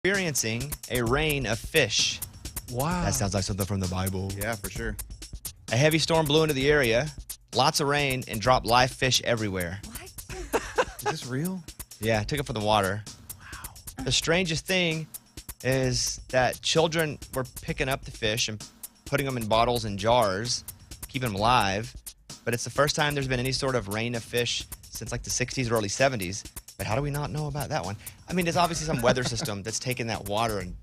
experiencing a rain of fish. Wow. That sounds like something from the Bible. Yeah, for sure. A heavy storm blew into the area, lots of rain, and dropped live fish everywhere. What? Is this real? Yeah, took it from the water. Wow. The strangest thing is that children were picking up the fish and putting them in bottles and jars, keeping them alive. But it's the first time there's been any sort of rain of fish since like the 60s or early 70s. But how do we not know about that one? I mean, there's obviously some weather system that's taking that water and...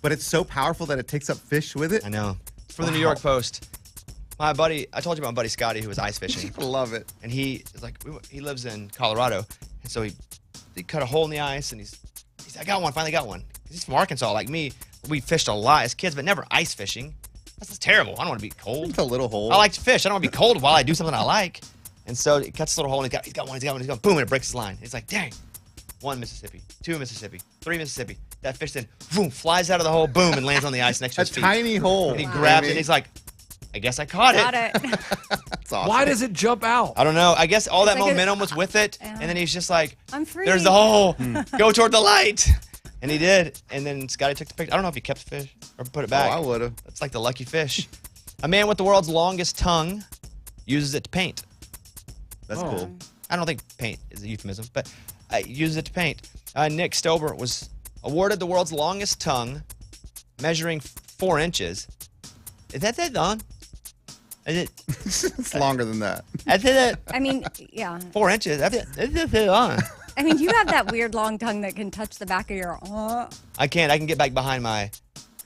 But it's so powerful that it takes up fish with it? I know. It's from the New York Post. My buddy, I told you about my buddy Scotty who was ice fishing. Love it. And he lives in Colorado. And so he cut a hole in the ice and he's I got one, finally got one. He's from Arkansas like me. We fished a lot as kids, but never ice fishing. That's terrible. I don't want to be cold. It's a little hole. I like to fish. I don't want to be cold while I do something I like. And so he cuts this little hole and he's got one, he's going, boom, and it breaks his line. He's like, dang. 1 Mississippi, 2 Mississippi, 3 Mississippi. That fish then, boom, flies out of the hole, boom, and lands on the ice next to his feet. A tiny hole. And he grabs it and he's like, I guess I caught it. That's awesome. Why does it jump out? I don't know. I guess all that like momentum was with it. And then he's just like, I'm free. there's the hole. Go toward the light. And he did. And then Scotty took the picture. I don't know if he kept the fish or put it back. I would have. That's like the lucky fish. A man with the world's longest tongue uses it to paint. That's cool. I don't think paint is a euphemism, but uses it to paint. Nick Stober was awarded the world's longest tongue, measuring 4 inches. Is that long? Is it? It's longer than that. I mean, yeah. 4 inches. That's long. I mean, you have that weird long tongue that can touch the back of your. I can't. I can get back behind my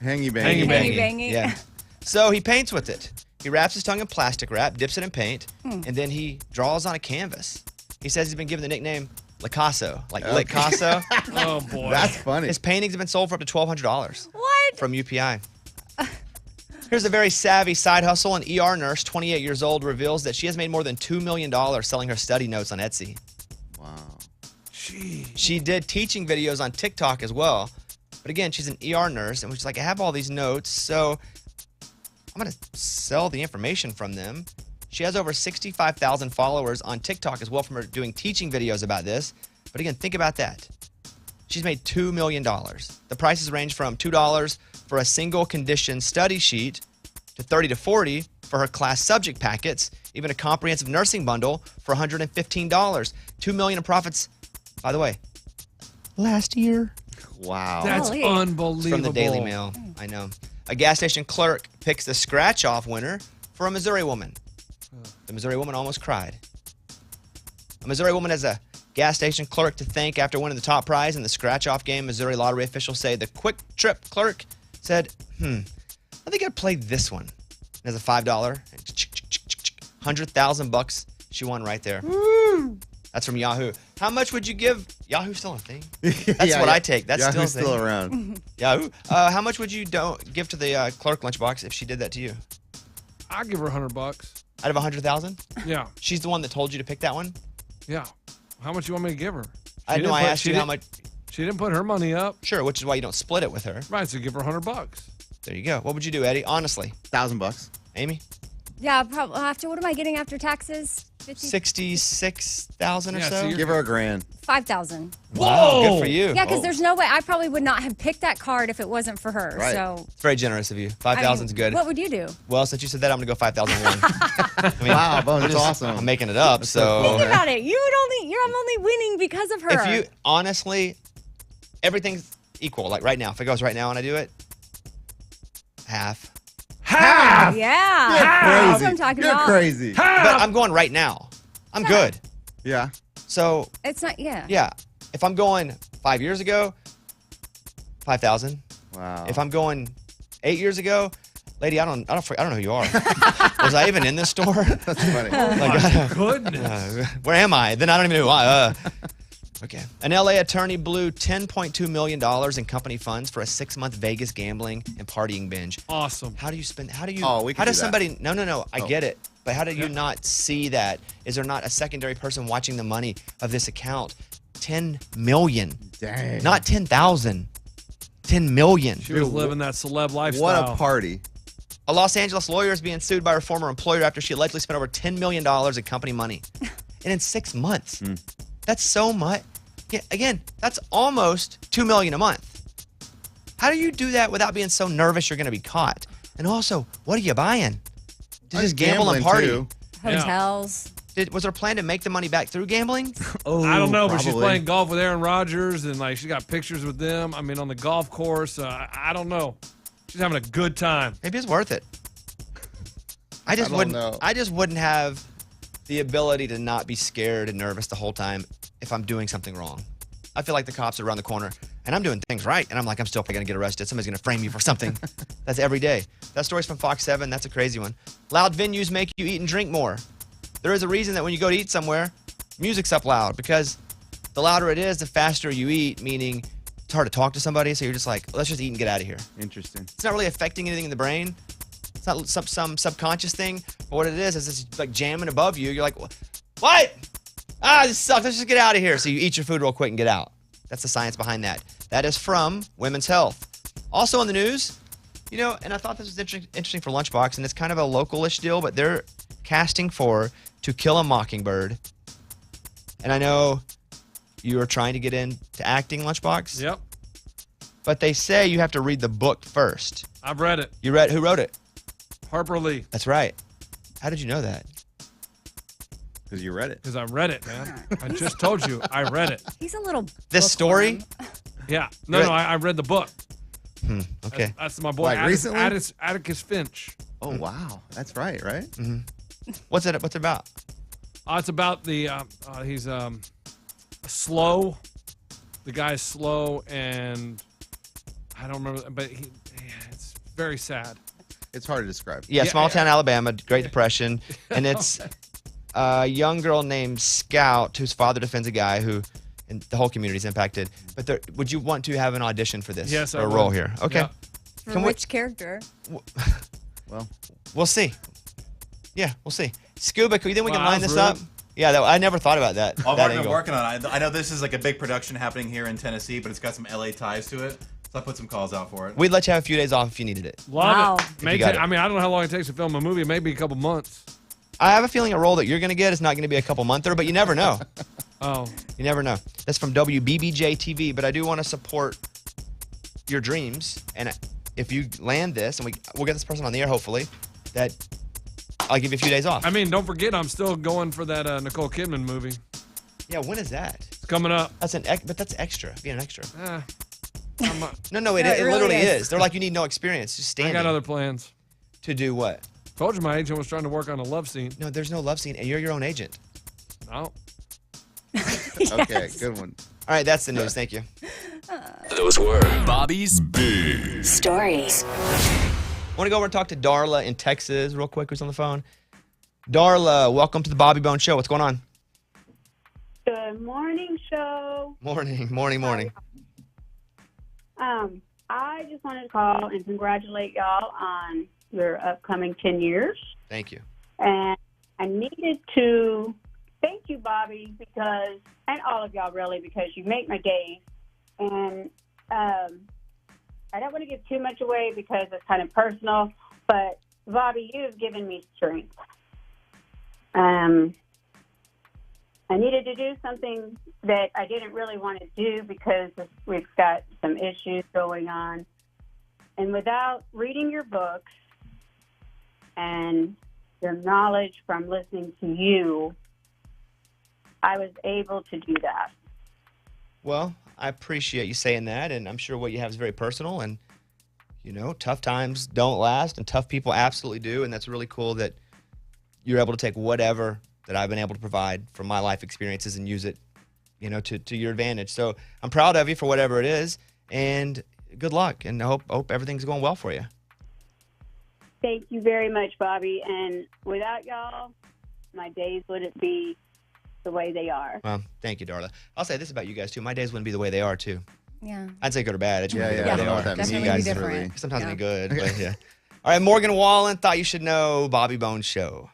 Hangy bangy. Hangy-bangy. Yeah. So he paints with it. He wraps his tongue in plastic wrap, dips it in paint, and then he draws on a canvas. He says he's been given the nickname Licasso, like Licasso. Oh, boy. That's funny. His paintings have been sold for up to $1,200 What? from UPI. Here's a very savvy side hustle. An ER nurse, 28 years old, reveals that she has made more than $2 million selling her study notes on Etsy. Wow. Jeez. She did teaching videos on TikTok as well. But again, she's an ER nurse, and she's like, I have all these notes, so I'm going to sell the information from them. She has over 65,000 followers on TikTok as well from her doing teaching videos about this. But again, think about that. She's made $2 million. The prices range from $2 for a single condition study sheet to $30 to $40 for her class subject packets, even a comprehensive nursing bundle for $115. $2 million in profits, by the way, last year. Wow. That's Holy. unbelievable. From the Daily Mail. I know. A gas station clerk picks the scratch-off winner for a Missouri woman. The Missouri woman almost cried. A Missouri woman has a gas station clerk to thank after winning the top prize in the scratch-off game. Missouri lottery officials say the quick trip clerk said, I think I'd play this one. And as a $5, $100,000 she won right there. That's from Yahoo. How much would you give? Yahoo's still a thing. That's what I take. That's Yahoo's still a still thing. around. Yahoo. How much would you give to the clerk Lunchbox if she did that to you? I'll give her $100. Out of 100,000? Yeah. She's the one that told you to pick that one? Yeah. How much you want me to give her? I know I asked you how much. She didn't put her money up. Sure, which is why you don't split it with her. Right, so give her $100. There you go. What would you do, Eddie? Honestly. $1,000. Amy? Yeah, probably after. What am I getting after taxes? 66,000 or Yeah, so? so you're- Give her $1,000. 5,000. Wow, good for you. Yeah, because there's no way. I probably would not have picked that card if it wasn't for her. Right. So It's very generous of you. 5,000's good. What would you do? Well, since you said that, I'm going to go 5,001. I mean, Wow, Bo, that's I'm awesome. making it up, so. Think about it. I'm only winning because of her. If you, honestly, everything's equal. Like right now, if it goes right now and I do it, half. Half! Yeah. Crazy. That's what I'm talking You're about. crazy. But I'm going right now. I'm good. Yeah. So, It's not. Yeah. yeah, if I'm going 5 years ago, 5,000. Wow. If I'm going 8 years ago, lady, I don't know who you are. Was I even in this store? That's funny. Like, Goodness. where am I? Then I don't even know who I. Okay. An LA attorney blew $10.2 million in company funds for a 6-month Vegas gambling and partying binge. Awesome. How do you spend? How do you? Oh, we can how do does that. somebody? No. I get it. But how do you not see that? Is there not a secondary person watching the money of this account? 10 million. Dang. Not 10,000. 10 million. She was living that celeb lifestyle. What a party. A Los Angeles lawyer is being sued by her former employer after she allegedly spent over $10 million in company money. And in 6 months. That's so much. Yeah, again, that's almost $2 million a month. How do you do that without being so nervous you're going to be caught? And also, what are you buying? To just gamble and party? Too. Hotels. Was her plan to make the money back through gambling? Oh, I don't know, but she's probably. playing golf with Aaron Rodgers, and like she got pictures with them. I mean, on the golf course. I don't know. She's having a good time. Maybe it's worth it. I just don't wouldn't. know. I just wouldn't have the ability to not be scared and nervous the whole time if I'm doing something wrong. I feel like the cops are around the corner and I'm doing things right, and I'm like, I'm still going to get arrested. Somebody's going to frame me for something. That's every day. That story's from Fox 7. That's a crazy one. Loud venues make you eat and drink more. There is a reason that when you go to eat somewhere, music's up loud, because the louder it is, the faster you eat, meaning it's hard to talk to somebody, so you're just like, let's just eat and get out of here. Interesting. It's not really affecting anything in the brain. It's not some subconscious thing. But what it is it's like jamming above you. You're like, what? This sucks. Let's just get out of here. So you eat your food real quick and get out. That's the science behind that. That is from Women's Health. Also in the news, and I thought this was interesting for Lunchbox, and it's kind of a local-ish deal, but they're casting for To Kill a Mockingbird. And I know you are trying to get into acting, Lunchbox. Yep, But they say you have to read the book first. I've read it. Who wrote it? Harper Lee, That's right. How did you know that? Because you read it. because I read it, man. I just told you, I read it. He's a little. This story? bookworm. Yeah, no, I read the book. Okay. That's my boy, Like recently? Atticus Finch. Oh, wow. That's right? What's it about? It's about the he's slow. The guy's slow, and I don't remember, but it's very sad. It's hard to describe. Yeah, Yeah, small town Alabama, Great Depression. And it's a young girl named Scout whose father defends a guy who, and the whole community is impacted. But would you want to have an audition for this? Yes, for I a would. role here? Okay. Yeah. For Can we- which character? Well, We'll see. Yeah, we'll see. Scuba, you think we can Wow, line that's this up? rude. Yeah, I never thought about that. I've that already been angle. working on it. I know this is like a big production happening here in Tennessee, but it's got some LA ties to it. So I put some calls out for it. We'd let you have a few days off if you needed it. Love Wow. it. May you got ta- it. I mean, I don't know how long it takes to film a movie. Maybe a couple months. I have a feeling a role that you're going to get is not going to be a couple monther, but you never know. Oh, You never know. That's from WBBJ TV, but I do want to support your dreams. And if you land this, and we'll get this person on the air, hopefully, that I'll give you a few days off. I mean, don't forget, I'm still going for that Nicole Kidman movie. Yeah, when is that? It's coming up. But that's extra, being an extra. I'm, No, it it really literally is. is. They're like, you need no experience, just I standing. got other plans. To do what? Told you my agent was trying to work on a love scene. No, there's no love scene, and you're your own agent. No. okay, good one. All right, that's the news. Thank you. Those were Bobby's Big Stories. I want to go over and talk to Darla in Texas real quick, who's on the phone. Darla, welcome to the Bobby Bone Show. What's going on? Good morning, show. Morning. I just wanted to call and congratulate y'all on your upcoming 10 years. Thank you. And I needed to thank you, Bobby, because, and all of y'all really, because you make my day. And I don't want to give too much away because it's kind of personal, but Bobby, you have given me strength. I needed to do something that I didn't really want to do because we've got some issues going on. And without reading your books and your knowledge from listening to you, I was able to do that. Well, I appreciate you saying that, and I'm sure what you have is very personal, and, tough times don't last, and tough people absolutely do, and that's really cool that you're able to take whatever that I've been able to provide from my life experiences and use it, to your advantage. So I'm proud of you for whatever it is, and good luck, and I hope everything's going well for you. Thank you very much, Bobby. And without y'all, my days wouldn't be the way they are. Well, thank you, Darla. I'll say this about you guys, too. My days wouldn't be the way they are, too. Yeah. I'd say good or bad. It just wouldn't be the Yeah, way I they know are. what that means. You Definitely guys be are different. sometimes Yeah. be good, but yeah. All right, Morgan Wallen, Thought You Should Know, Bobby Bones Show.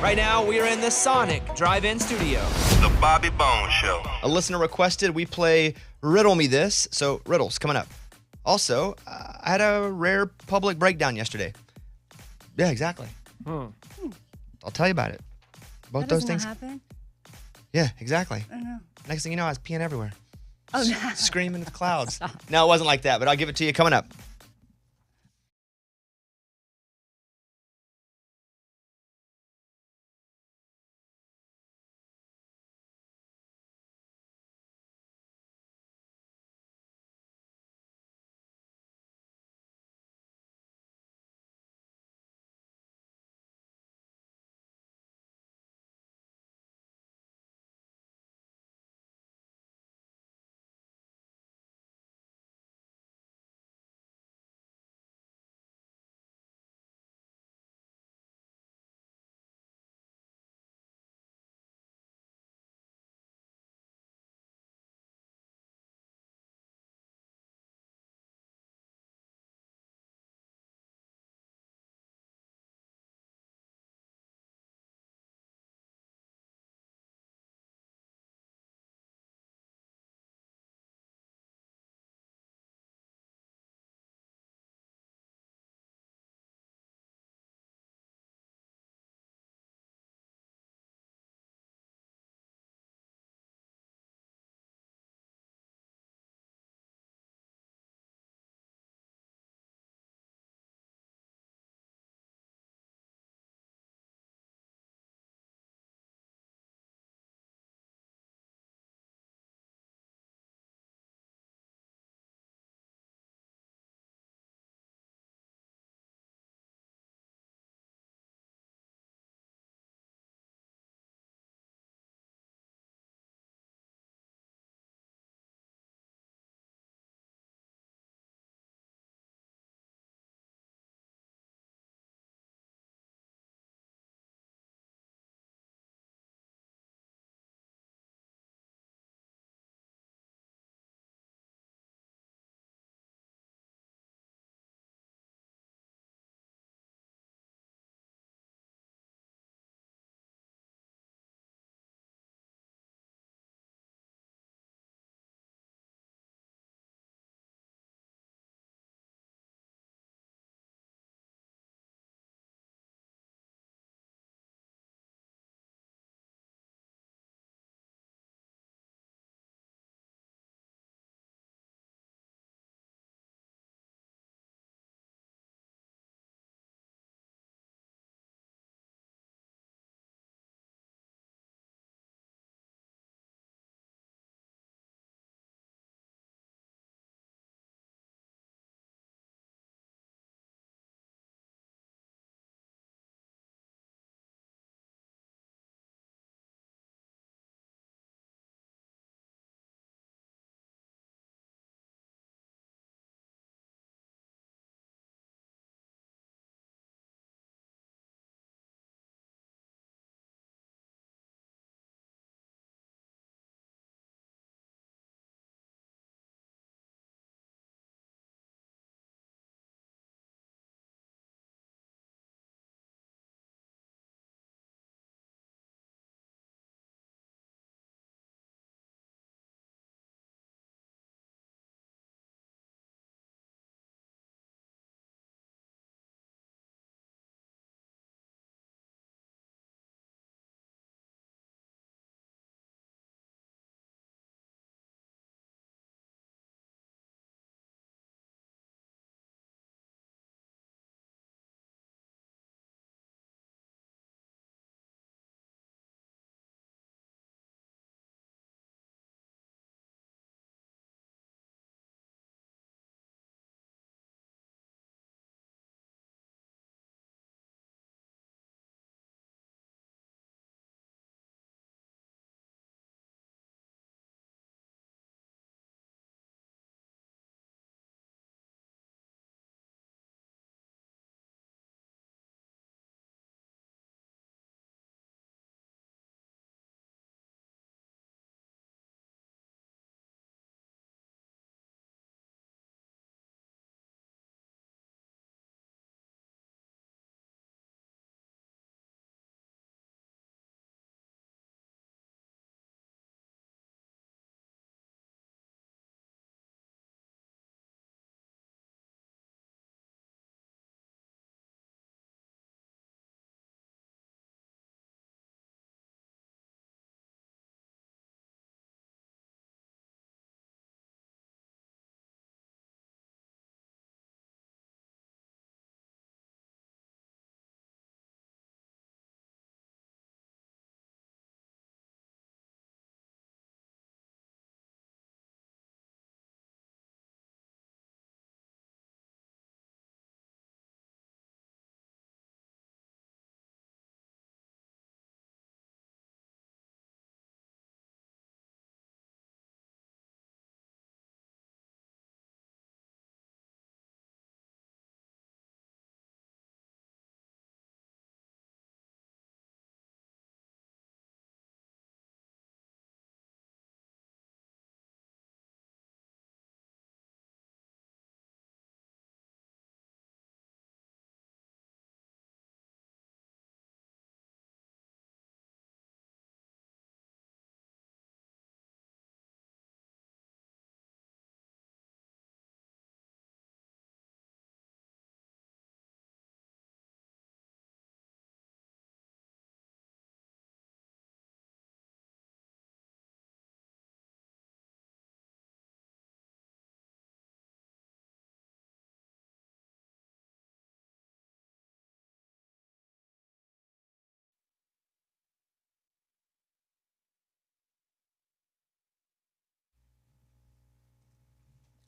Right now, we are in the Sonic Drive-In Studio. The Bobby Bones Show. A listener requested we play Riddle Me This, so riddles coming up. Also, I had a rare public breakdown yesterday. Yeah, exactly. I'll tell you about it. Both those things. Happen? Yeah, exactly. I know. Next thing you know, I was peeing everywhere. Oh, no. Screaming at the clouds. No, it wasn't like that, but I'll give it to you coming up.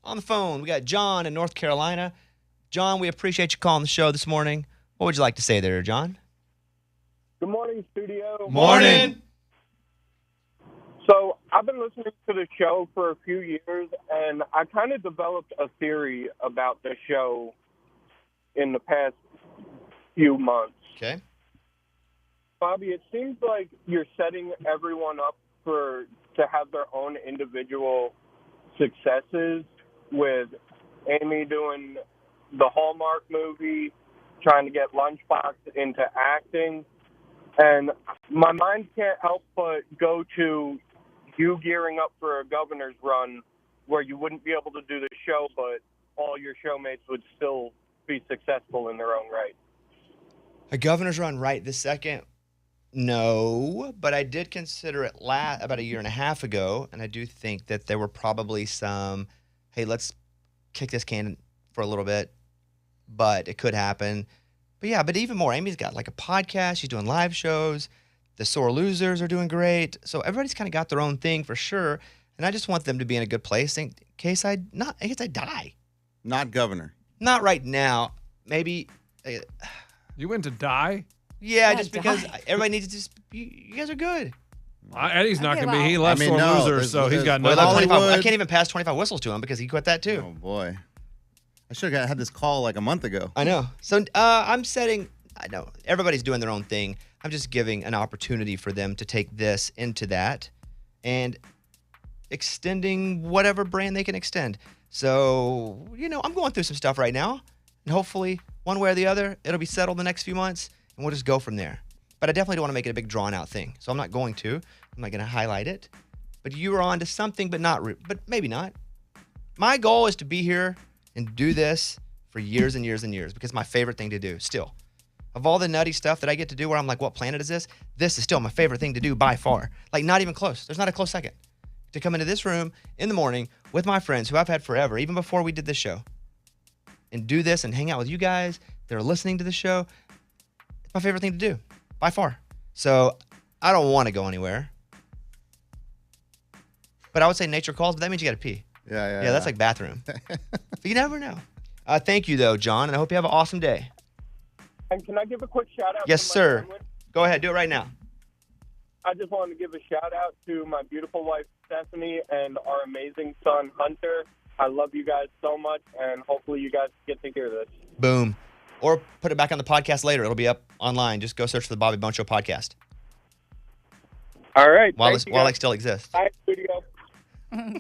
On the phone, we got John in North Carolina. John, we appreciate you calling the show this morning. What would you like to say there, John? Good morning, studio. Morning. So I've been listening to the show for a few years, and I kind of developed a theory about the show in the past few months. Okay. Bobby, it seems like you're setting everyone up to have their own individual successes, with Amy doing the Hallmark movie, trying to get Lunchbox into acting. And my mind can't help but go to you gearing up for a governor's run where you wouldn't be able to do the show, but all your showmates would still be successful in their own right. A governor's run right this second? No, but I did consider it about a year and a half ago, and I do think that there were probably some, hey, let's kick this can for a little bit, but it could happen. But yeah, but even more, Amy's got like a podcast. She's doing live shows. The Sore Losers are doing great. So everybody's kind of got their own thing for sure, and I just want them to be in a good place in case I die. Not governor. Not right now. Maybe. You went to die? Yeah, just because everybody needs to just. You guys are good. Eddie's not Okay, going to well. be. He left I mean, Sore no, Loser, there's- so he's got there's- nothing. Hollywood. I can't even pass 25 whistles to him because he quit that too. Oh, boy. I should have had this call like a month ago. I know. So I'm setting. I know everybody's doing their own thing. I'm just giving an opportunity for them to take this into that, and extending whatever brand they can extend. So I'm going through some stuff right now, and hopefully one way or the other it'll be settled the next few months, and we'll just go from there. But I definitely don't want to make it a big drawn out thing. So I'm not going to. I'm not going to highlight it. But you are on to something, but but maybe not. My goal is to be here and do this for years and years and years because it's my favorite thing to do still. Of all the nutty stuff that I get to do where I'm like, what planet is this? This is still my favorite thing to do by far. Like, not even close. There's not a close second. To come into this room in the morning with my friends who I've had forever, even before we did this show, and do this and hang out with you guys that are listening to the show, it's my favorite thing to do by far. So I don't want to go anywhere. But I would say nature calls, but that means you got to pee. Yeah, That's like bathroom. But you never know. Thank you, though, John, and I hope you have an awesome day. And can I give a quick shout out? Yes, to my sir. family? Go ahead. Do it right now. I just wanted to give a shout out to my beautiful wife, Stephanie, and our amazing son, Hunter. I love you guys so much, and hopefully you guys get to hear this. Boom. Or put it back on the podcast later. It'll be up online. Just go search for the Bobby Bone Show podcast. All right. While thank you, it guys. still exists. Bye, studio.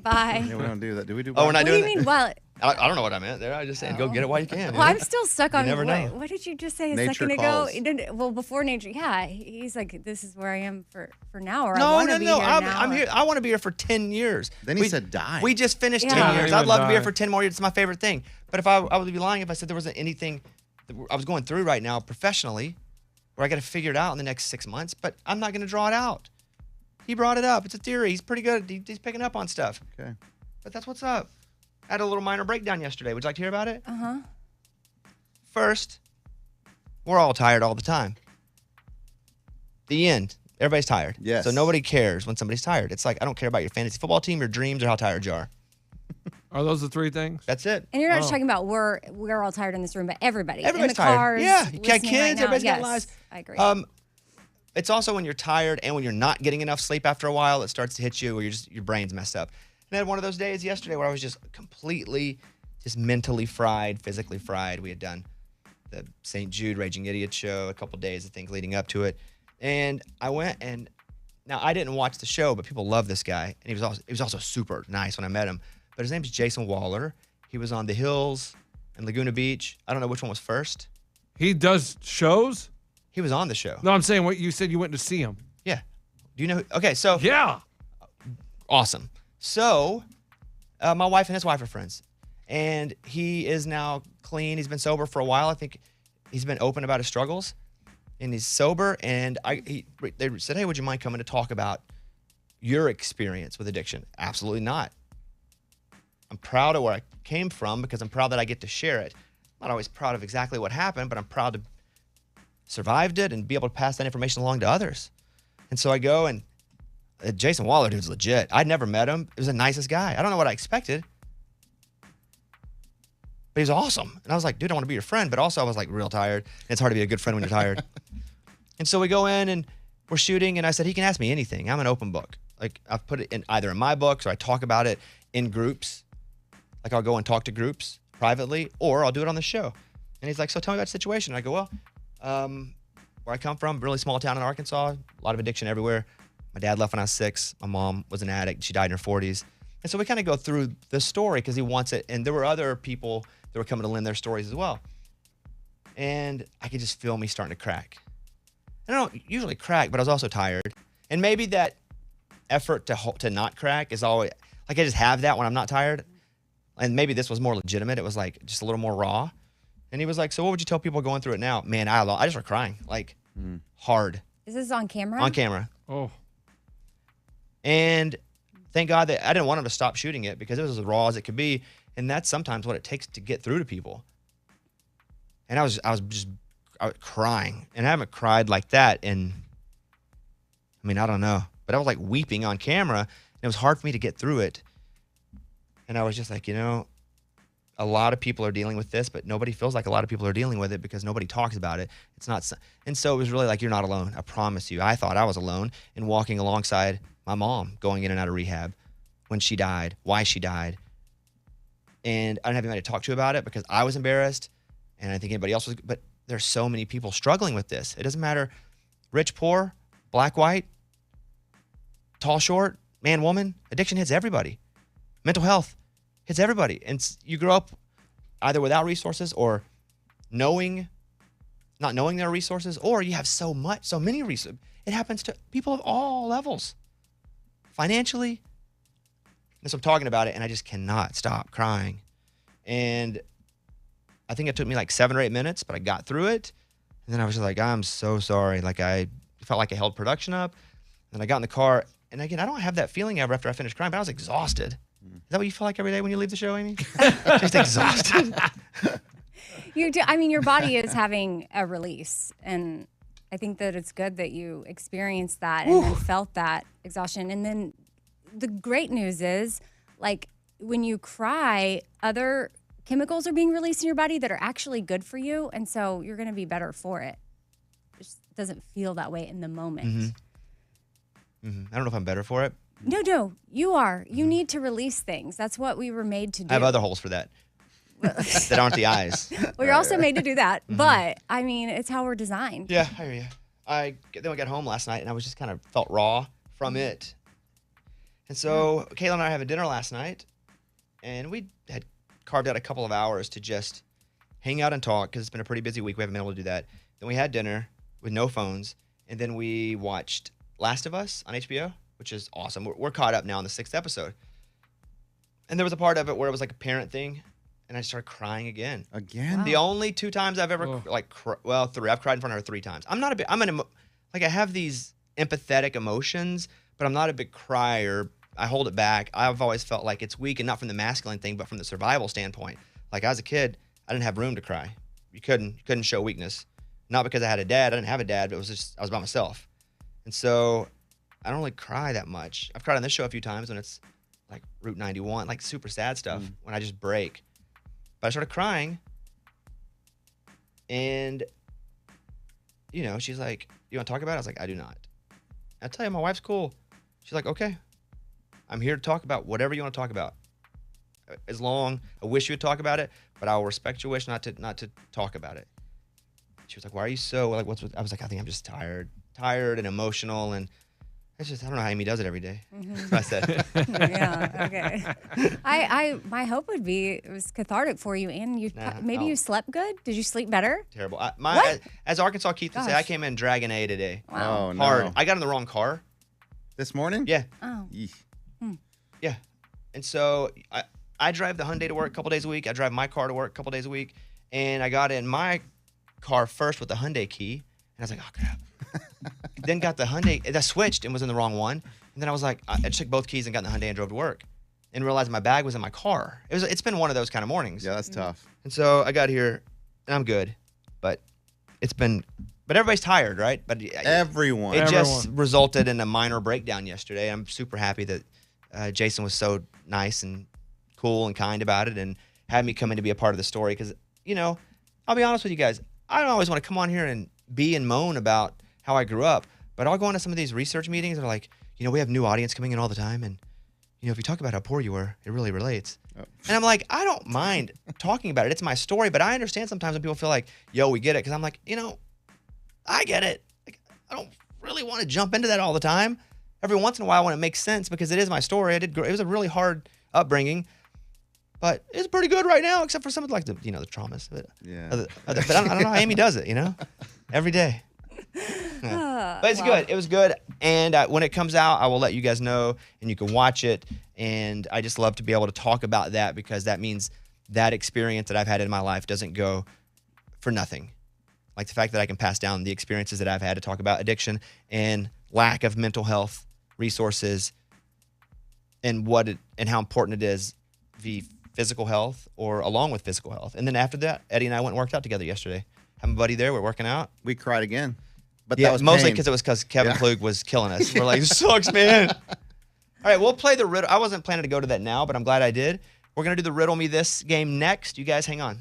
Bye. Yeah, we don't do that. Do we do What do black? you mean? Well, I don't know what I meant there. I was just saying go get it while you can. well, I'm still stuck on never know. what did you just say a Nature second ago? calls. He didn't- well, before nature, yeah, he's like, this is where I am for now, or I No. want to be here now. I'm here. I want to be here for 10 years. Then he said die. We just finished Yeah. 10 Yeah, years. he I'd would love to be here die. for 10 more years. It's my favorite thing. But if I would be lying if I said there wasn't anything that I was going through right now professionally where I got to figure it out in the next 6 months, but I'm not going to draw it out. He brought it up. It's a theory. He's pretty good. He's picking up on stuff. Okay. But that's what's up. I had a little minor breakdown yesterday. Would you like to hear about it? Uh-huh. First, we're all tired all the time. The end. Everybody's tired. Yes. So nobody cares when somebody's tired. It's like, I don't care about your fantasy football team, your dreams, or how tired you are. Are those the three things? That's it. And you're not just talking about we're all tired in this room, but everybody. Everybody's in the tired. cars, Yeah, you got listening kids, right now. everybody's got Yes, lives. I agree. It's also when you're tired and when you're not getting enough sleep after a while, it starts to hit you where your brain's messed up. And I had one of those days yesterday where I was just completely just mentally fried, physically fried. We had done the St. Jude Raging Idiot show, a couple days of things leading up to it. And I went and now I didn't watch the show, but people love this guy. And he was also super nice when I met him. But his name's Jason Waller. He was on The Hills and Laguna Beach. I don't know which one was first. He does shows? He was on the show. No, I'm saying what you said you went to see him. Yeah. Do you know? Okay, so Yeah. awesome. So my wife and his wife are friends, and he is now clean. He's been sober for a while. I think he's been open about his struggles, and he's sober. And they said, "Hey, would you mind coming to talk about your experience with addiction?" Absolutely not. I'm proud of where I came from because I'm proud that I get to share it. I'm not always proud of exactly what happened, but I'm proud to survived it and be able to pass that information along to others. And so I go and Jason Waller, dude's legit. I'd never met him. He was the nicest guy. I don't know what I expected. But he's awesome. And I was like, dude, I want to be your friend. But also I was like real tired. And it's hard to be a good friend when you're tired. And so we go in and we're shooting. And I said, he can ask me anything. I'm an open book. Like I've put it in either in my books or I talk about it in groups. Like I'll go and talk to groups privately or I'll do it on the show. And he's like, so tell me about the situation. And I go, well, where I come from, really small town in Arkansas, a lot of addiction everywhere. My dad left when I was 6. My mom was an addict. She died in her 40s. And so we kind of go through the story because he wants it. And there were other people that were coming to lend their stories as well. And I could just feel me starting to crack. I don't usually crack, but I was also tired. And maybe that effort to not crack is always, like I just have that when I'm not tired. And maybe this was more legitimate. It was like just a little more raw. And he was like, so what would you tell people going through it now? Man, I just started crying, like hard. Is this on camera? On camera. Oh. And thank God that I didn't want him to stop shooting it because it was as raw as it could be. And that's sometimes what it takes to get through to people. And I was crying. And I haven't cried like that in, I mean, I don't know. But I was like weeping on camera. And it was hard for me to get through it. And I was just like, a lot of people are dealing with this, but nobody feels like a lot of people are dealing with it because nobody talks about it. It's not, and so it was really like, you're not alone. I promise you. I thought I was alone in walking alongside my mom going in and out of rehab when she died, why she died. And I didn't have anybody to talk to about it because I was embarrassed and I think anybody else was, but there's so many people struggling with this. It doesn't matter rich, poor, black, white, tall, short, man, woman. Addiction hits everybody. Mental health hits everybody. And you grow up either without resources or not knowing their resources, or you have so many resources. It happens to people of all levels. Financially. And so I'm talking about it and I just cannot stop crying. And I think it took me like 7 or 8 minutes, but I got through it. And then I was just like, I'm so sorry. Like I felt like I held production up. And I got in the car. And again, I don't have that feeling ever after I finished crying, but I was exhausted. Is that what you feel like every day when you leave the show, Amy? Just exhausted. You do. I mean, your body is having a release. And I think that it's good that you experienced that and then felt that exhaustion. And then the great news is, like, when you cry, other chemicals are being released in your body that are actually good for you. And so you're going to be better for it. It just doesn't feel that way in the moment. Mm-hmm. Mm-hmm. I don't know if I'm better for it. No, you are. You need to release things. That's what we were made to do. I have other holes for that. That aren't the eyes. Well, you're also made to do that. But, I mean, it's how we're designed. Yeah, I hear you. Then we got home last night, and I was just kind of felt raw from it. And so Kayla and I had dinner last night, and we had carved out a couple of hours to just hang out and talk because it's been a pretty busy week. We haven't been able to do that. Then we had dinner with no phones, and then we watched Last of Us on HBO, which is awesome. We're caught up now on the 6th episode. And there was a part of it where it was like a parent thing, and I started crying again. Again? The only 2 times I've ever, 3. I've cried in front of her 3 times. I have these empathetic emotions, but I'm not a big crier. I hold it back. I've always felt like it's weak, and not from the masculine thing, but from the survival standpoint. Like as a kid, I didn't have room to cry. You couldn't show weakness. Not because I had a dad. I didn't have a dad, but it was just I was by myself. And so I don't really cry that much. I've cried on this show a few times when it's like Route 91, like super sad stuff, when I just break. But I started crying, and, she's like, you want to talk about it? I was like, I do not. I tell you, my wife's cool. She's like, okay, I'm here to talk about whatever you want to talk about. I wish you would talk about it, but I will respect your wish not to talk about it. She was like, why are you so, like, I was like, I think I'm just tired and emotional, and I don't know how Amy does it every day. That's what I said. Yeah, okay. My hope would be it was cathartic for you, and you slept good. Did you sleep better? Terrible. As Arkansas Keith would say, I came in dragging A today. Wow. Oh, no. Hard. I got in the wrong car. This morning? Yeah. Oh. Yeah. And so I drive the Hyundai to work a couple days a week. I drive my car to work a couple days a week. And I got in my car first with the Hyundai key. And I was like, oh, crap. Then got the Hyundai. I switched and was in the wrong one. And then I was like, I just took both keys and got in the Hyundai and drove to work. And realized my bag was in my car. It's been one of those kind of mornings. Yeah, that's tough. And so I got here, and I'm good. But everybody's tired, right? But Everyone. It just resulted in a minor breakdown yesterday. I'm super happy that Jason was so nice and cool and kind about it. And had me come in to be a part of the story. Because, I'll be honest with you guys, I don't always want to come on here and be and moan about how I grew up, but I'll go into some of these research meetings and they're like, we have new audience coming in all the time, and if you talk about how poor you were, it really relates. Oh. And I'm like, I don't mind talking about it. It's my story, but I understand sometimes when people feel like, yo, we get it. Because I'm like, I get it. Like, I don't really want to jump into that all the time. Every once in a while when it makes sense, because it is my story. It was a really hard upbringing, but it's pretty good right now, except for some of the traumas. But, yeah. But I don't know how Amy does it, every day. Yeah. But it's good. It was good. And when it comes out, I will let you guys know, and you can watch it. And I just love to be able to talk about that, because that means that experience that I've had in my life doesn't go for nothing. Like the fact that I can pass down the experiences that I've had to talk about addiction and lack of mental health resources, and how important it is, the physical health or along with physical health. And then after that, Eddie and I went and worked out together yesterday. Have a buddy there. We're working out. We cried again. But yeah, that was mostly because Kevin Klug was killing us. We're like, this sucks, man. All right, we'll play the riddle. I wasn't planning to go to that now, but I'm glad I did. We're going to do the Riddle Me This game next. You guys hang on.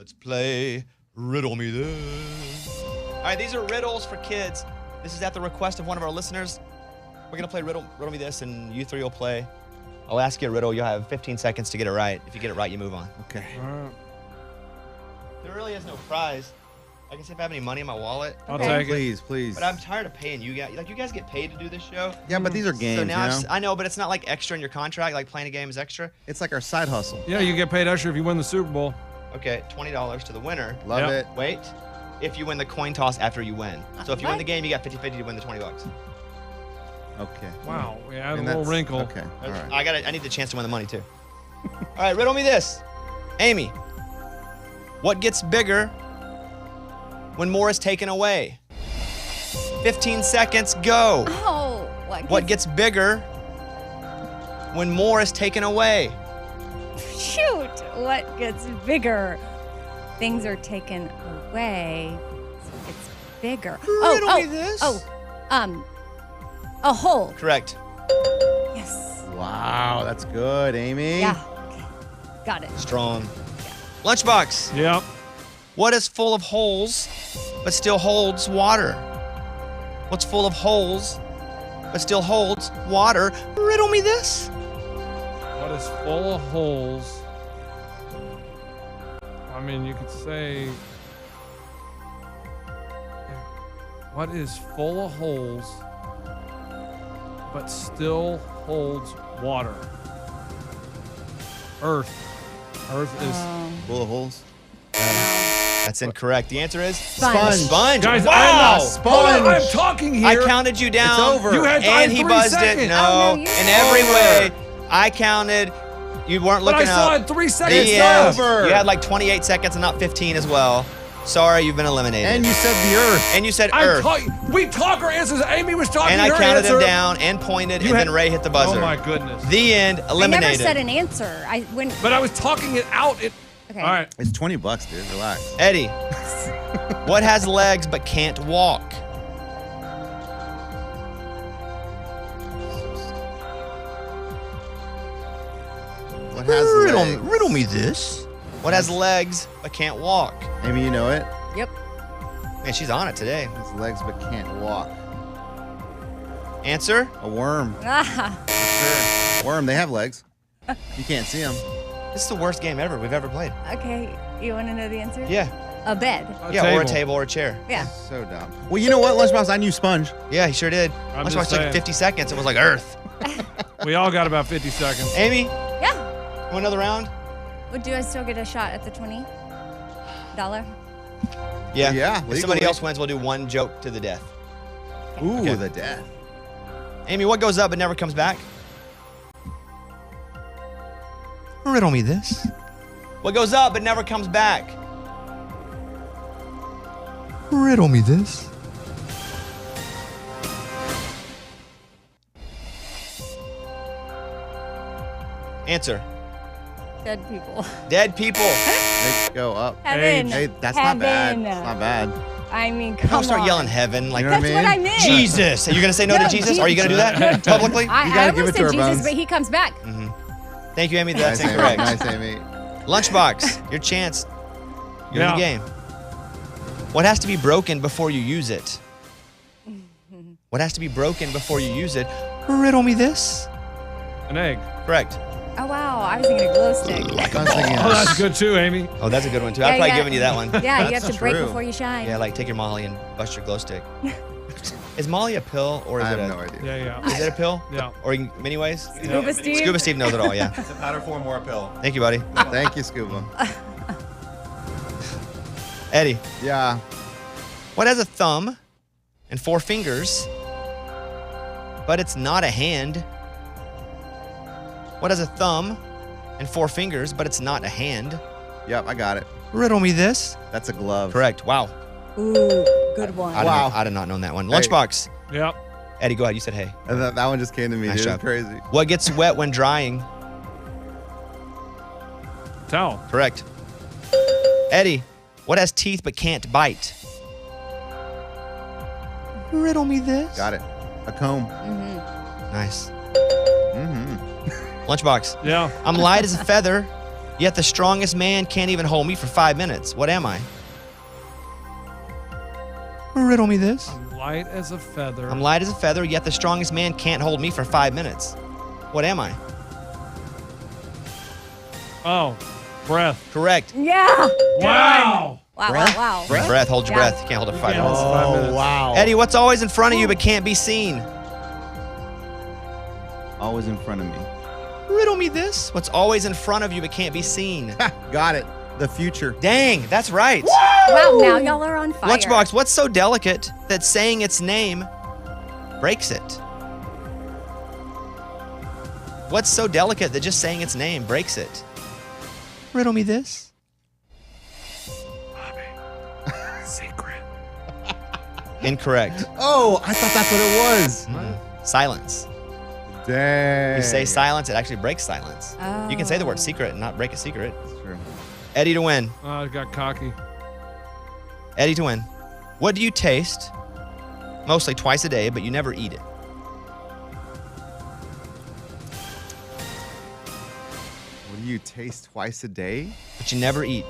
Let's play Riddle Me This. All right, these are riddles for kids. This is at the request of one of our listeners. We're going to play Riddle Me This, and you three will play. I'll ask you a riddle. You'll have 15 seconds to get it right. If you get it right, you move on. Okay. There really is no prize. I can see if I have any money in my wallet. I'll take it. Please. But I'm tired of paying you guys. Like, you guys get paid to do this show. Yeah, but these are games, So now you know? I know, but it's not like extra in your contract. Like playing a game is extra. It's like our side hustle. Yeah, you get paid extra if you win the Super Bowl. Okay, $20 to the winner. Love it. Wait, if you win the coin toss after you win. So if you win the game, you got 50-50 to win the $20. Okay. Wow, we added a And little that's- wrinkle. Okay. All right. I need the chance to win the money too. All right, riddle me this. Amy, what gets bigger when more is taken away? 15 seconds, go. Oh, What gets bigger when more is taken away? Shoot! What gets bigger? Things are taken away, so it gets bigger. Riddle me this. A hole. Correct. Yes. Wow, that's good, Amy. Yeah. Okay. Got it. Strong. Lunchbox. Yep. What is full of holes but still holds water? What's full of holes but still holds water? Riddle me this. What is full of holes? I mean, you could say. What is full of holes but still holds water? Earth. Earth is. Full of holes. That's incorrect. The answer is Sponge. Sponge. Guys, wow. Hold on, I'm talking here. I counted you down. It's over. You had And he 3 buzzed seconds. it. No. Oh, no, you in said every over. way, I counted. You weren't But I looking still up. had 3 seconds The left. over. You had like 28 seconds and not 15 as well. Sorry, you've been eliminated. And you said the earth. And you said I'm Earth. We talk our answers. Amy was talking And I her counted answer. them down and pointed, You and had- then Ray hit the buzzer. Oh my goodness. The end. I Eliminated. never said an answer. But I was talking it out. Okay. All right. It's $20, dude. Relax. Eddie, what has legs but can't walk? What has legs? Riddle me this. What has legs but can't walk? Amy, you know it? Yep. Man, she's on it today. Has legs but can't walk. Answer? A worm. Ah. Worm, they have legs. You can't see them. This is the worst game ever we've ever played. Okay. You want to know the answer? Yeah. A bed. Yeah, or a table or a chair. Yeah. So dumb. Well, you know what, Lunchbox? I knew Sponge. Yeah, he sure did. I'm Lunchbox just took saying. 50 seconds. It was like Earth. We all got about 50 seconds. Amy, Yeah. want another round? Well, do I still get a shot at the $20? Yeah. Yeah, If somebody legally. else wins, we'll do one joke to the death. Ooh, Okay. the death. Amy, what goes up but never comes back? Riddle me this. What goes up but never comes back? Riddle me this. Answer. Dead people. Dead people. They go up. Heaven. Hey, that's not bad. Heaven. It's not bad. I mean, Don't come on. start yelling heaven like You know That's what I meant. Jesus. Are you going to say no, No, to Jesus? Are you going to do that publicly? You gotta I give almost it to said her, Jesus, Bones. but he comes back. Thank you, Amy. That's Nice, Amy. incorrect. Nice, Amy. Lunchbox, your chance. You're in Yeah. the game. What has to be broken before you use it? What has to be broken before you use it? Riddle me this. An egg. Correct. Oh, wow. I was thinking a glow stick. I was thinking, Oh, that's good too, Amy. Oh, that's a good one too. I've probably given you that one. Yeah, you have That's to break true. before you shine. Yeah, like take your Molly and bust your glow stick. Is Molly a pill or is I it have a? no idea. Yeah, yeah. Is it a pill? Yeah. Or in many ways? Scuba Steve. Scuba Steve knows it all. Yeah. It's a powder form or a pill. Thank you, buddy. Thank you, Scuba. Eddie, Yeah. what has a thumb and 4 fingers, but it's not a hand? What has a thumb and 4 fingers, but it's not a hand? Yep, I got it. Riddle me this. That's a glove. Correct. Wow. Ooh, good one. Wow. I did not know that one. Hey. Lunchbox. Yep. Eddie, go ahead. You said hey. And that one just came to me, Nice dude. job. It's crazy. What gets wet when drying? Towel. Correct. Eddie, what has teeth but can't bite? Riddle me this. Got it. A comb. Nice. Mm-hmm. Lunchbox. Yeah. I'm light as a feather, Yet the strongest man can't even hold me for 5 minutes. What am I? Riddle me this. I'm light as a feather. I'm light as a feather, yet the strongest man can't hold me for 5 minutes. What am I? Oh, breath. Correct. Yeah. Wow. Wow. Breath. Hold your Yeah. breath. You can't hold it for 5 can't minutes. hold it for 5 minutes. wow. Eddie, what's always in front of you but can't be seen? Always in front of me. Riddle me this. What's always in front of you but can't be seen? Got it. The future. Dang, that's right. Wow, now y'all are on fire. Lunchbox, what's so delicate that saying its name breaks it? What's so delicate that just saying its name breaks it? Riddle me this. Secret. Incorrect. Oh, I thought that's what it was. Silence. Dang. You say silence, it actually breaks silence. Oh. You can say the word secret and not break a secret. That's true. Eddie to win. Oh, I got cocky. Eddie to win. What do you taste mostly twice a day, but you never eat it? What do you taste twice a day? But you never eat.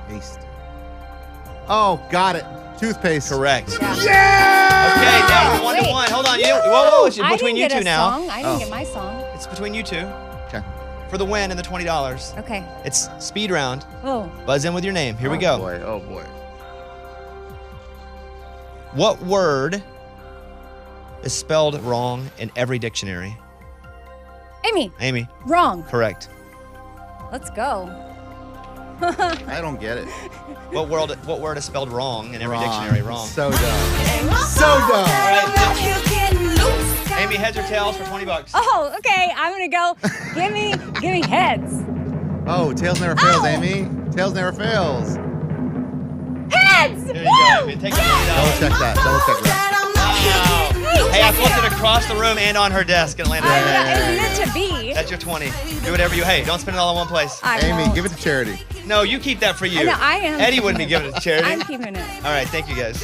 Taste. Oh, got it. Toothpaste. Correct. Yeah. Okay, now we're 1 to Wait. 1. Hold on. Whoa, it's I between didn't you get two a now. song. I didn't get my song. It's between you two Okay. for the win and the $20. Okay. It's speed round. Oh. Buzz in with your name. Here we go. Boy. Oh, boy. What word is spelled wrong in every dictionary? Amy, Amy, wrong. correct. Let's go. I don't get it. What word is spelled wrong in every Wrong. dictionary? Wrong. So dumb. So dumb. Amy, heads or tails for $20. Oh, okay. I'm gonna go. Give me heads. Oh, tails never fails, Oh. Amy. Tails never fails. Heads. There you go, Amy. Take the Double $20. check that. Double check that. Wow. Hey, I flipped it across the room and on her desk and landed on that. It's meant to be. That's your 20. Do whatever you. Hey, don't spend it all in one place. I Amy, won't. give it to charity. No, you keep that for you. I know, I am Eddie keeping wouldn't be it. giving it to charity. I'm keeping it. All right, thank you guys.